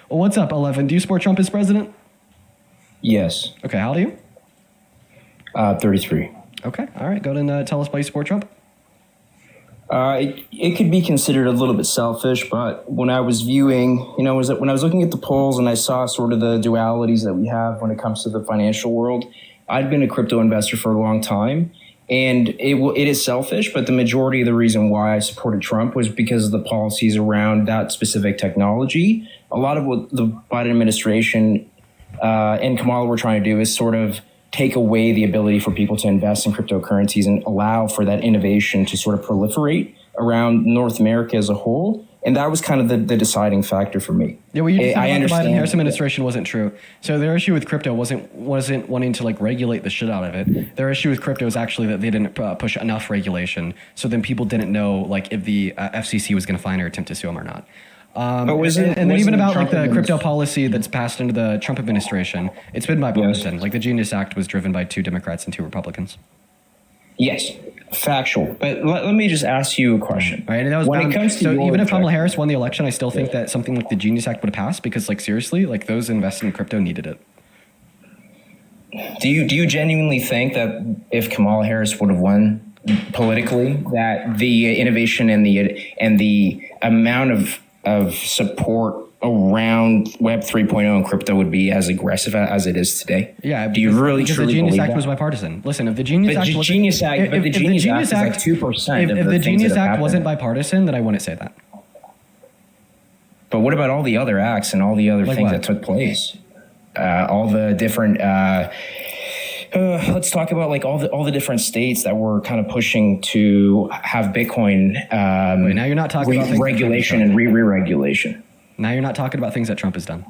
Well, what's up, 11? Do you support Trump as president? Yes. Okay, how old are you? 33. Okay, all right. Go ahead and tell us why you support Trump. It could be considered a little bit selfish, but when I was viewing, when I was looking at the polls and I saw sort of the dualities that we have when it comes to the financial world, I'd been a crypto investor for a long time. And it is selfish, but the majority of the reason why I supported Trump was because of the policies around that specific technology. A lot of what the Biden administration and Kamala were trying to do is sort of take away the ability for people to invest in cryptocurrencies and allow for that innovation to sort of proliferate around North America as a whole. And that was kind of the deciding factor for me. Yeah, well, you just said the Biden-Harris administration wasn't true. So their issue with crypto wasn't wanting to like regulate the shit out of it. Their issue with crypto is actually that they didn't push enough regulation. So then people didn't know like if the FCC was going to fine or attempt to sue them or not. And then even about like the crypto policy that's passed under the Trump administration, it's been bipartisan. Yes. Like the Genius Act was driven by 2 Democrats and 2 Republicans. Yes, factual. But let me just ask you a question. Right, and that was when it comes to so even if Kamala Harris won the election, I still think that something like the Genius Act would have passed because, like, seriously, like those invested in crypto needed it. Do you genuinely think that if Kamala Harris would have won politically, that the innovation and the amount of support around Web 3.0 and crypto would be as aggressive as it is today? Yeah. Do you really truly the Genius believe Act that? was bipartisan. Listen, if the Genius Act wasn't... But the Genius Act is like 2% if the Genius Act wasn't bipartisan, then I wouldn't say that. But what about all the other acts and all the other things that took place? All the different... let's talk about like all the different states that were kind of pushing to have Bitcoin. Wait, now you're not talking about regulation and re-regulation. Now you're not talking about things that Trump has done.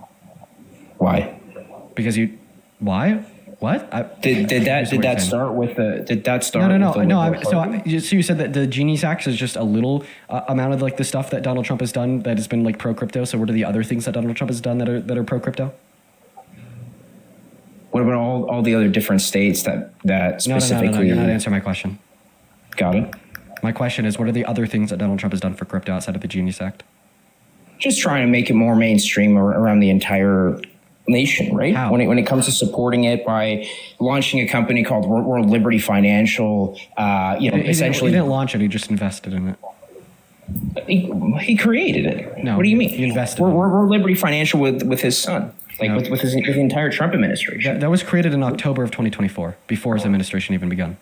Why? Because why? What? Did that start with the? Did that start? No. So you said that the Genius Act is just a little amount of like the stuff that Donald Trump has done that has been like pro crypto. So what are the other things that Donald Trump has done that are pro crypto? What about all the other different states that specifically? No, you're not answering my question. Got it. My question is, what are the other things that Donald Trump has done for crypto outside of the Genius Act? Just trying to make it more mainstream around the entire nation, right? How? When it comes to supporting it by launching a company called World Liberty Financial, essentially... He didn't launch it, he just invested in it. He created it. No, what do you mean? He invested World Liberty Financial with his son, with the entire Trump administration. That was created in October of 2024, before his administration even begun.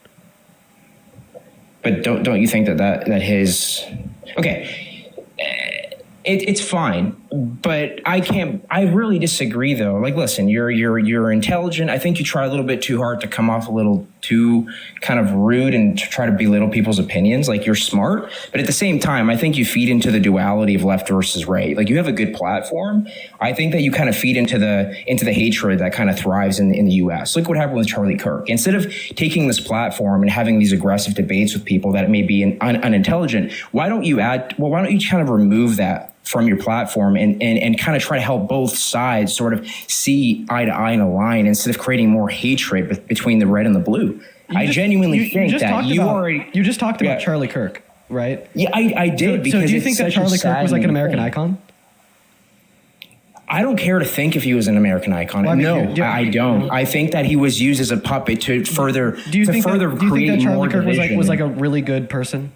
But don't you think that his... Okay... It's fine, but I really disagree though. Like, listen, you're intelligent. I think you try a little bit too hard to come off a little too kind of rude and to try to belittle people's opinions. Like, you're smart, but at the same time, I think you feed into the duality of left versus right. Like, you have a good platform. I think that you kind of feed into the hatred that kind of thrives in the U.S. Look what happened with Charlie Kirk. Instead of taking this platform and having these aggressive debates with people that may be unintelligent, why don't you kind of remove that from your platform and kind of try to help both sides sort of see eye to eye in a line instead of creating more hatred between the red and the blue. I genuinely think that you just talked about Charlie Kirk, right? Yeah, I did. So do you think that Charlie Kirk was like an American icon? I don't care to think if he was an American icon. Well, I don't. I think that he was used as a puppet to further create more division. Do you think that Charlie Kirk was like a really good person?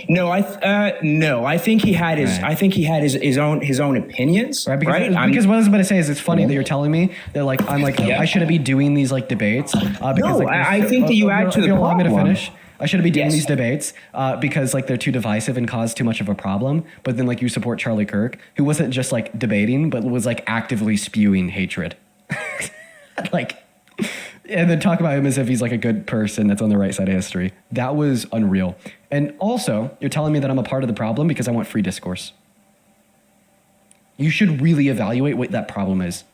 No, I think he had his. Right. I think he had his own opinions. Right. Because what I was about to say is, it's funny that you're telling me that I shouldn't be doing these like debates. I think that you add to the problem. Allow me to finish. I shouldn't be doing these debates because like they're too divisive and cause too much of a problem. But then like you support Charlie Kirk, who wasn't just like debating, but was like actively spewing hatred. And then talk about him as if he's like a good person that's on the right side of history. That was unreal. And also, you're telling me that I'm a part of the problem because I want free discourse. You should really evaluate what that problem is.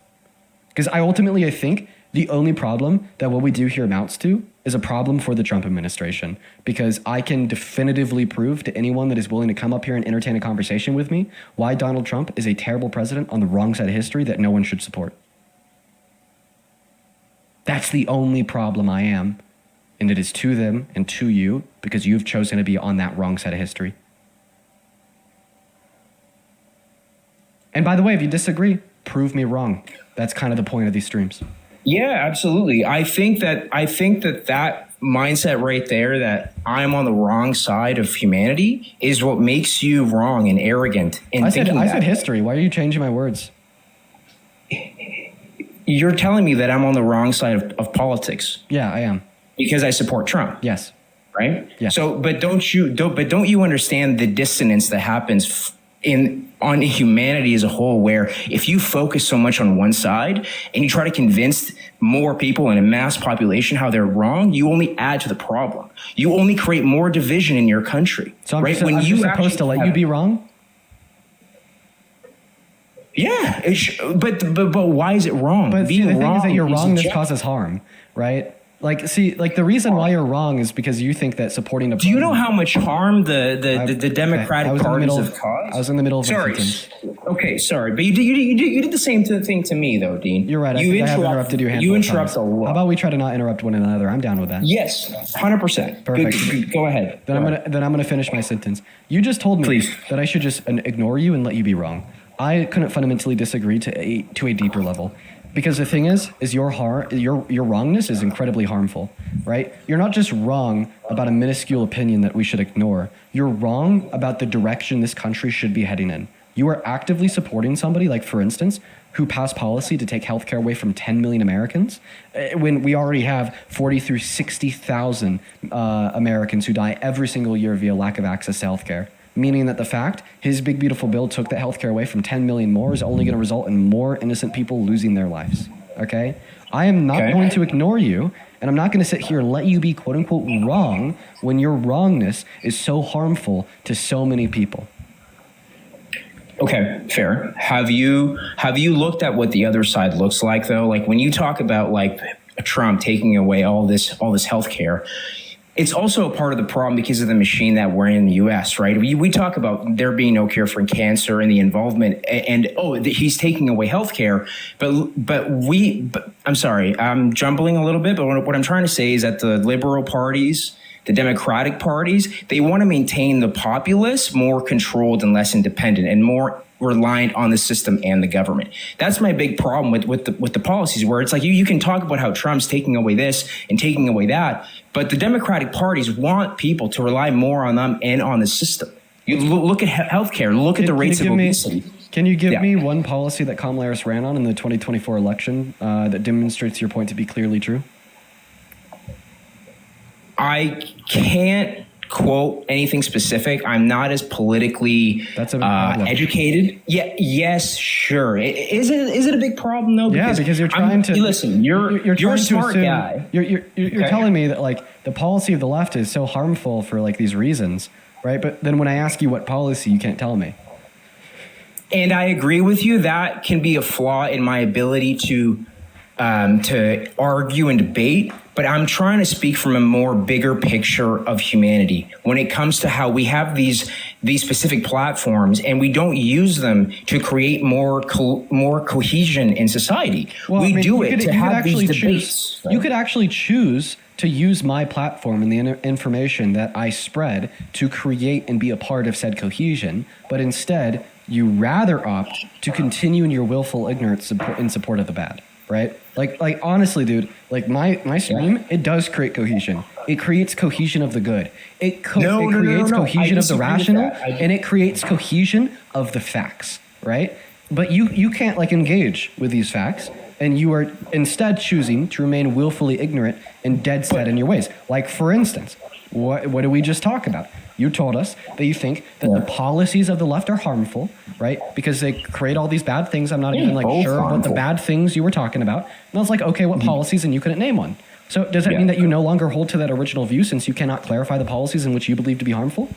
Because I think the only problem that what we do here amounts to is a problem for the Trump administration. Because I can definitively prove to anyone that is willing to come up here and entertain a conversation with me why Donald Trump is a terrible president on the wrong side of history that no one should support. That's the only problem I am. And it is to them and to you because you've chosen to be on that wrong side of history. And by the way, if you disagree, prove me wrong. That's kind of the point of these streams. Yeah, absolutely. I think that mindset right there, that I'm on the wrong side of humanity, is what makes you wrong and arrogant. I said history. Why are you changing my words? You're telling me that I'm on the wrong side of politics. Yeah, I am. Because I support Trump. Yes. Right? Yeah. So, but don't you understand the dissonance that happens on humanity as a whole, where if you focus so much on one side and you try to convince more people in a mass population how they're wrong, you only add to the problem. You only create more division in your country. So I'm just supposed to let you be wrong? Yeah, but why is it wrong? But see, the thing is that your wrongness causes harm, right? Like, see, like the reason why you're wrong is because you think that supporting a. Do you know how much harm the Democratic parties have caused? I was in the middle of. Sorry. Okay, sorry, but you did the same thing to me though, Dean. You're right. I have interrupted you. You interrupt a lot. How about we try to not interrupt one another? I'm down with that. Yes, 100%. Perfect. Go ahead. Then I'm gonna finish my sentence. You just told me that I should just ignore you and let you be wrong. I couldn't fundamentally disagree to a deeper level. Because the thing is your wrongness is incredibly harmful, right? You're not just wrong about a minuscule opinion that we should ignore. You're wrong about the direction this country should be heading in. You are actively supporting somebody, like, for instance, who passed policy to take healthcare away from 10 million Americans, when we already have 40 through 60,000 Americans who die every single year via lack of access to healthcare. Meaning that the fact his big, beautiful bill took that healthcare away from 10 million more is only going to result in more innocent people losing their lives. Okay? I am not going to ignore you, and I'm not going to sit here and let you be quote unquote wrong when your wrongness is so harmful to so many people. Okay, fair. Have you looked at what the other side looks like though? Like when you talk about like Trump taking away all this healthcare, it's also a part of the problem because of the machine that we're in the U.S., right? We talk about there being no cure for cancer and the involvement, and he's taking away healthcare, but I'm sorry, I'm jumbling a little bit, but what I'm trying to say is that the liberal parties, the Democratic parties, they want to maintain the populace more controlled and less independent and more reliant on the system and the government. That's my big problem with the policies, where it's like you can talk about how Trump's taking away this and taking away that, but the Democratic parties want people to rely more on them and on the system. You look at healthcare, look at the rates of obesity. Can you give me one policy that Kamala Harris ran on in the 2024 election that demonstrates your point to be clearly true? I can't quote anything specific. I'm not as politically educated. Yeah. Yes. Sure. Is it a big problem though? Because you're trying to listen. You're a smart guy. You're telling me that like the policy of the left is so harmful for like these reasons, right? But then when I ask you what policy, you can't tell me. And I agree with you. That can be a flaw in my ability to argue and debate. But I'm trying to speak from a more bigger picture of humanity when it comes to how we have these specific platforms and we don't use them to create more cohesion in society. Well, we do it to have these debates. Right? You could actually choose to use my platform and the information that I spread to create and be a part of said cohesion, but instead you rather opt to continue in your willful ignorance in support of the bad. Right? Like honestly, dude, like my stream, it does create cohesion. It creates cohesion of the good. It creates cohesion of the rational, and it creates cohesion of the facts, right? But you can't like engage with these facts, and you are instead choosing to remain willfully ignorant and dead set in your ways. Like, for instance, what did we just talk about? You told us that you think that the policies of the left are harmful, right? Because they create all these bad things. I'm not even like sure what the bad things you were talking about. And I was like, okay, what policies? And you couldn't name one. So does that mean that you no longer hold to that original view since you cannot clarify the policies in which you believe to be harmful?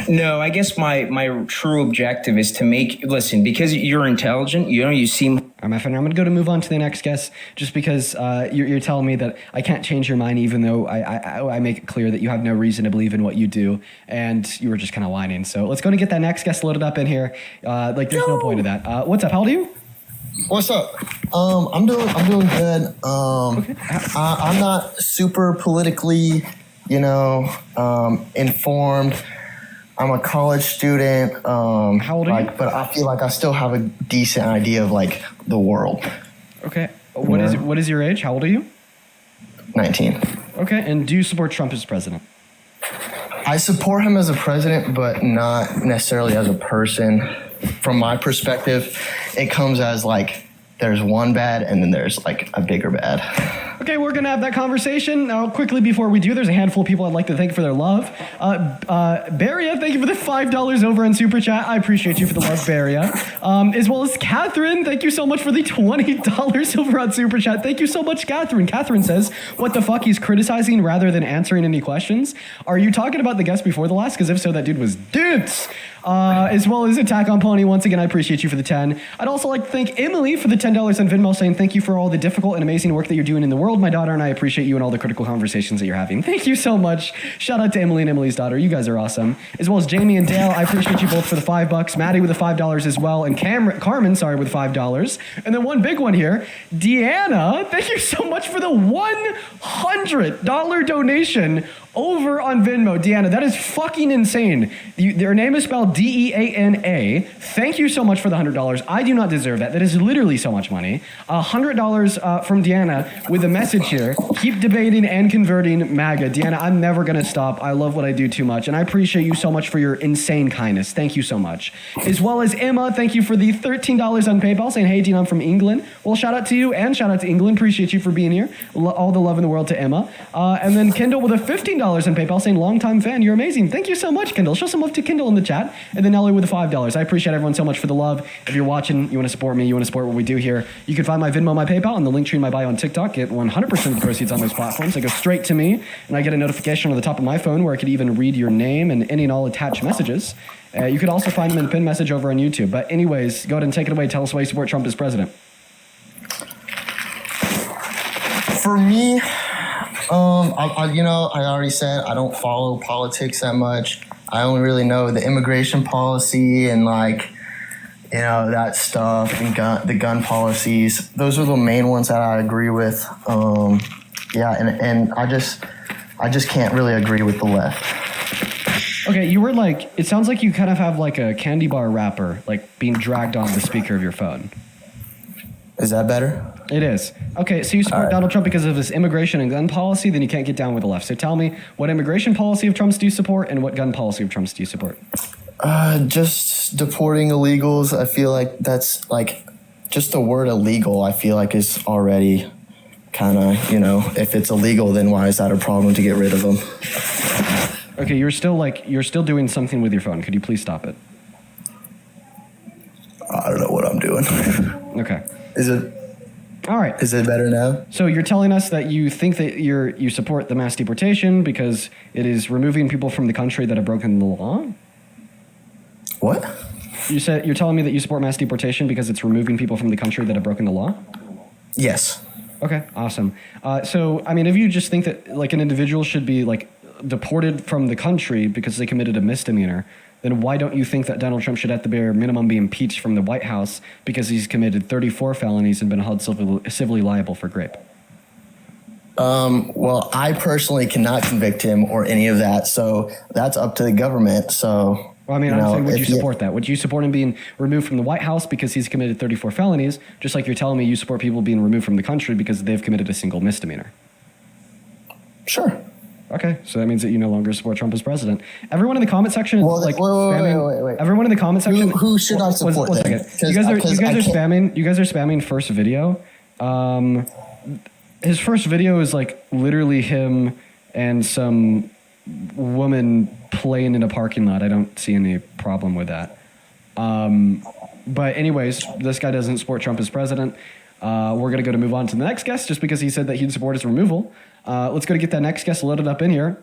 No, I guess my true objective is to listen, because you're intelligent, you seem... I'm going to go to move on to the next guest just because you're telling me that I can't change your mind even though I make it clear that you have no reason to believe in what you do and you were just kind of whining. So let's go and get that next guest loaded up in here. There's no point to that. What's up? How old are you? What's up? I'm doing good. I'm not super politically, informed. I'm a college student. How old are you? But I feel like I still have a decent idea of like the world. Okay. What is your age? How old are you? 19. Okay. And do you support Trump as president? I support him as a president, but not necessarily as a person. From my perspective, it comes as like there's one bad and then there's like a bigger bad. Okay, we're going to have that conversation. Now, quickly before we do, there's a handful of people I'd like to thank for their love. Baria, thank you for the $5 over on Super Chat. I appreciate you for the love, Baria. As well as Catherine, thank you so much for the $20 over on Super Chat. Thank you so much, Catherine. Catherine says, what the fuck, he's criticizing rather than answering any questions? Are you talking about the guest before the last? Because if so, that dude was dudes. As well as Attack on Pony. Once again, I appreciate you for the 10. I'd also like to thank Emily for the $10 on Venmo, saying thank you for all the difficult and amazing work that you're doing in the world. My daughter and I appreciate you and all the critical conversations that you're having. Thank you so much. Shout out to Emily and Emily's daughter. You guys are awesome. As well as Jamie and Dale, I appreciate you both for the $5. Maddie with the $5 as well. And Carmen, with $5. And then one big one here, Deanna, thank you so much for the $100 donation over on Venmo. Deanna, that is fucking insane. Their name is spelled Deana. Thank you so much for the $100. I do not deserve that. That is literally so much money. $100 from Deanna with a message here. Keep debating and converting MAGA. Deanna, I'm never going to stop. I love what I do too much. And I appreciate you so much for your insane kindness. Thank you so much. As well as Emma, thank you for the $13 on PayPal, saying, hey, Dean, I'm from England. Well, shout out to you and shout out to England. Appreciate you for being here. All the love in the world to Emma. And then Kendall with a $15 on PayPal, saying, longtime fan, you're amazing. Thank you so much, Kendall. Show some love to Kendall in the chat. And then Nelly with the $5. I appreciate everyone so much for the love. If you're watching, you want to support me, you want to support what we do here, you can find my Venmo, my PayPal, and the link tree in my bio on TikTok. Get 100% of the proceeds on those platforms. They go straight to me, and I get a notification on the top of my phone where I could even read your name and any and all attached messages. You could also find them in the pinned message over on YouTube. But anyways, go ahead and take it away. Tell us why you support Trump as president. For me, I already said I don't follow politics that much. I only really know the immigration policy and that stuff and the gun policies. Those are the main ones that I agree with. And I just can't really agree with the left. Okay, you were it sounds like you kind of have like a candy bar wrapper, being dragged on the speaker of your phone. Is that better? It is. Okay, so you support Donald Trump because of this immigration and gun policy, then you can't get down with the left. So tell me, what immigration policy of Trump's do you support, and what gun policy of Trump's do you support? Just deporting illegals. I feel like that's just the word illegal, I feel like is already kind of, if it's illegal, then why is that a problem to get rid of them? Okay, you're still doing something with your phone. Could you please stop it? I don't know what I'm doing. Okay. All right. Is it better now? So you're telling us that you think that you support the mass deportation because it is removing people from the country that have broken the law? What? You're telling me that you support mass deportation because it's removing people from the country that have broken the law? Yes. Okay, awesome. So, I mean, if you just think that an individual should be deported from the country because they committed a misdemeanor, then why don't you think that Donald Trump should at the bare minimum be impeached from the White House because he's committed 34 felonies and been held civilly liable for grape? Well, I personally cannot convict him or any of that, so that's up to the government. So, well, I mean, I'm saying, would you support that? Would you support him being removed from the White House because he's committed 34 felonies, just like you're telling me you support people being removed from the country because they've committed a single misdemeanor? Sure. Okay, so that means that you no longer support Trump as president. Everyone in the comment section, wait. Everyone in the comment section. Who should I support? One second. You guys are spamming. You guys are spamming first video. His first video is literally him and some woman playing in a parking lot. I don't see any problem with that. But anyways, this guy doesn't support Trump as president. We're gonna move on to the next guest just because he said that he'd support his removal. Let's go to get that next guest loaded up in here.